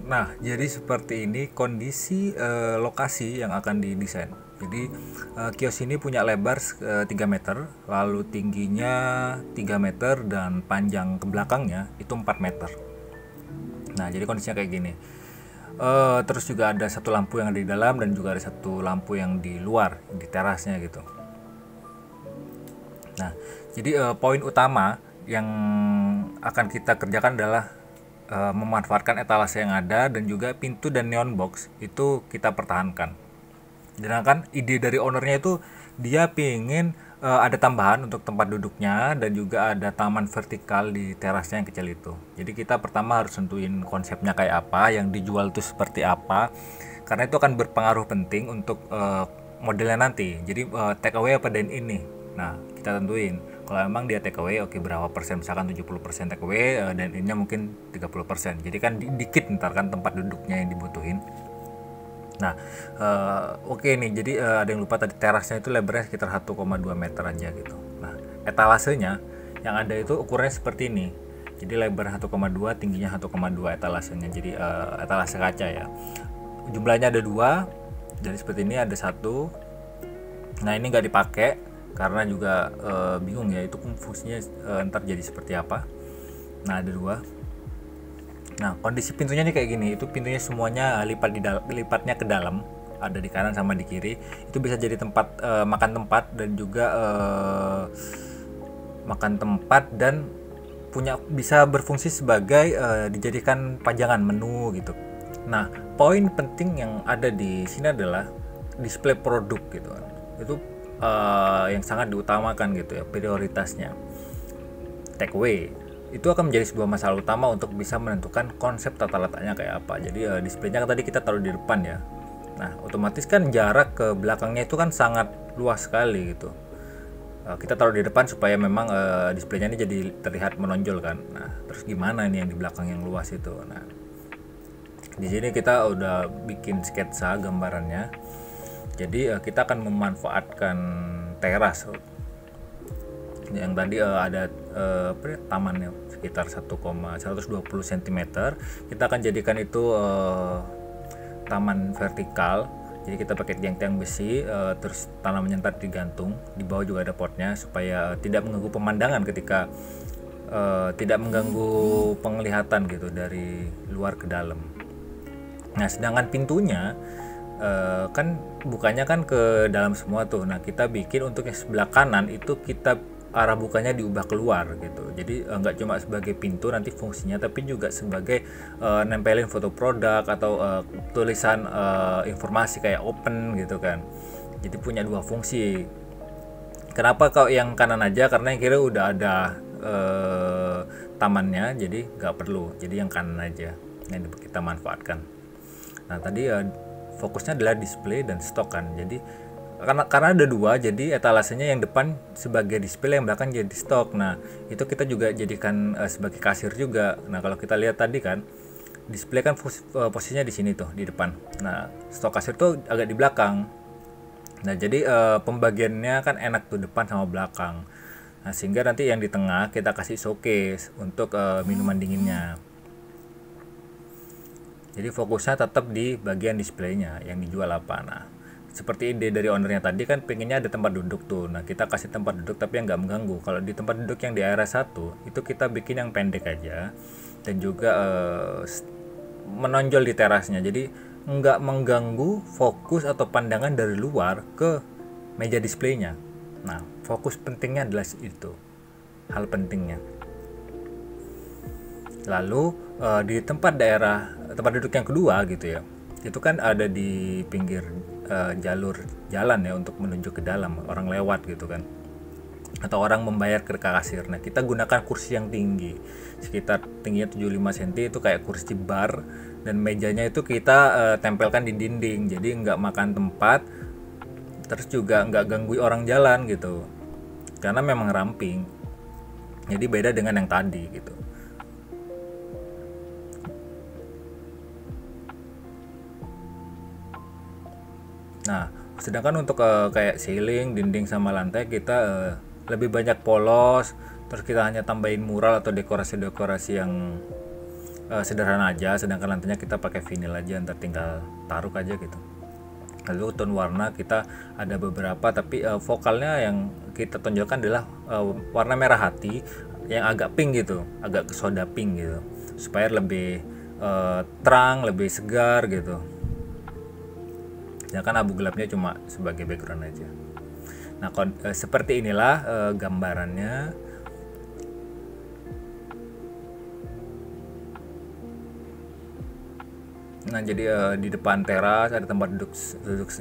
Nah, jadi seperti ini kondisi lokasi yang akan didesain. Jadi kios ini punya lebar 3 meter, lalu tingginya 3 meter dan panjang ke belakangnya itu 4 meter. Nah, jadi kondisinya kayak gini. Terus juga ada satu lampu yang ada di dalam dan juga ada satu lampu yang di luar di terasnya gitu. Nah, jadi poin utama yang akan kita kerjakan adalah memanfaatkan etalase yang ada dan juga pintu dan neon box itu kita pertahankan. Sedangkan ide dari ownernya itu dia pengen ada tambahan untuk tempat duduknya dan juga ada taman vertikal di terasnya yang kecil itu. Jadi kita pertama harus tentuin konsepnya kayak apa, yang dijual itu seperti apa, karena itu akan berpengaruh penting untuk modelnya nanti. Jadi take away apa dine in nih. Nah, kita tentuin. Kalau emang dia take away, oke berapa persen? Misalkan 70% take away, dine in-nya mungkin 30%. Jadi kan dikit ntar kan tempat duduknya yang dibutuhin. Nah, oke nih. Jadi ada yang lupa tadi, terasnya itu lebarnya sekitar 1,2 meter aja gitu. Nah, etalasenya yang ada itu ukurannya seperti ini. Jadi lebar 1,2, tingginya 1,2 etalasenya. Jadi etalase kaca ya. Jumlahnya ada dua. Jadi seperti ini ada satu. Nah, ini nggak dipakai karena juga bingung ya itu fungsinya ntar jadi seperti apa. Nah, ada dua. Nah, kondisi pintunya nih kayak gini. Itu pintunya semuanya lipatnya ke dalam, ada di kanan sama di kiri. Itu bisa jadi tempat makan tempat dan juga makan tempat dan bisa berfungsi sebagai dijadikan pajangan menu gitu. Nah, poin penting yang ada di sini adalah display produk gitu kan. Itu yang sangat diutamakan gitu ya, prioritasnya. Take away itu akan menjadi sebuah masalah utama untuk bisa menentukan konsep tata letaknya kayak apa. Jadi displaynya tadi kita taruh di depan ya. Nah, otomatis kan jarak ke belakangnya itu kan sangat luas sekali gitu. Kita taruh di depan supaya memang displaynya ini jadi terlihat menonjol kan. Nah, terus gimana nih yang di belakang yang luas itu? Nah, di sini kita udah bikin sketsa gambarannya. Jadi kita akan memanfaatkan teras yang tadi ada tamannya sekitar 1,120 cm. Kita akan jadikan itu taman vertikal. Jadi kita pakai tiang-tiang besi, terus tanamannya ntar digantung. Di bawah juga ada potnya supaya tidak mengganggu pemandangan ketika tidak mengganggu penglihatan gitu dari luar ke dalam. Nah, sedangkan pintunya kan bukanya kan ke dalam semua tuh. Nah, kita bikin untuk yang sebelah kanan itu kita arah bukanya diubah keluar gitu. Jadi nggak cuma sebagai pintu nanti fungsinya, tapi juga sebagai nempelin foto produk atau tulisan informasi kayak open gitu kan. Jadi punya dua fungsi. Kenapa kau yang kanan aja? Karena yang kiri udah ada tamannya, jadi nggak perlu. Jadi yang kanan aja yang kita manfaatkan. Nah, tadi fokusnya adalah display dan stok kan. Jadi karena ada dua, jadi etalasenya yang depan sebagai display, yang belakang jadi stok. Nah, itu kita juga jadikan sebagai kasir juga. Nah, kalau kita lihat tadi kan display kan posisinya di sini tuh di depan. Nah, stok kasir tuh agak di belakang. Nah, jadi pembagiannya kan enak tuh depan sama belakang. Nah, sehingga nanti yang di tengah kita kasih showcase untuk minuman dinginnya. Jadi fokusnya tetap di bagian displaynya yang dijual apa. Nah, seperti ide dari ownernya tadi kan pengennya ada tempat duduk tuh. Nah, kita kasih tempat duduk tapi yang nggak mengganggu. Kalau di tempat duduk yang di area 1 itu kita bikin yang pendek aja dan juga menonjol di terasnya. Jadi nggak mengganggu fokus atau pandangan dari luar ke meja displaynya. Nah, fokus pentingnya adalah itu, hal pentingnya. Lalu di tempat duduk yang kedua gitu ya, itu kan ada di pinggir jalur jalan ya untuk menuju ke dalam, orang lewat gitu kan, atau orang membayar ke kasir. Nah, kita gunakan kursi yang tinggi, sekitar tingginya 75 cm, itu kayak kursi bar, dan mejanya itu kita tempelkan di dinding, jadi nggak makan tempat, terus juga nggak ganggu orang jalan gitu, karena memang ramping. Jadi beda dengan yang tadi gitu. Nah, sedangkan untuk kayak ceiling, dinding sama lantai kita lebih banyak polos, terus kita hanya tambahin mural atau dekorasi-dekorasi yang sederhana aja, sedangkan lantainya kita pakai vinil aja, ntar tinggal taruh aja gitu. Lalu tone warna kita ada beberapa, tapi vokalnya yang kita tonjolkan adalah warna merah hati yang agak pink gitu, agak soda pink gitu, supaya lebih terang, lebih segar gitu. Sedangkan abu gelapnya cuma sebagai background aja. Nah, seperti inilah gambarannya. Nah, jadi di depan teras ada tempat duduk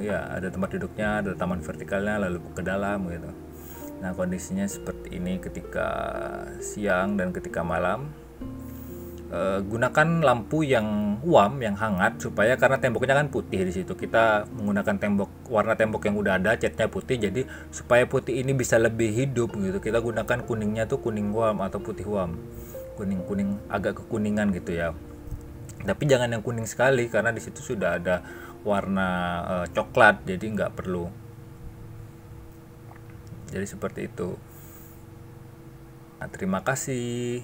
ya, ada tempat duduknya, ada taman vertikalnya, lalu ke dalam gitu. Nah, kondisinya seperti ini ketika siang dan ketika malam. Gunakan lampu yang warm, yang hangat, supaya karena temboknya kan putih di situ. Kita menggunakan warna tembok yang udah ada, catnya putih, jadi supaya putih ini bisa lebih hidup gitu. Kita gunakan kuningnya tuh kuning warm atau putih warm. Kuning-kuning agak kekuningan gitu ya. Tapi jangan yang kuning sekali karena di situ sudah ada warna coklat, jadi nggak perlu. Jadi seperti itu. Nah, terima kasih.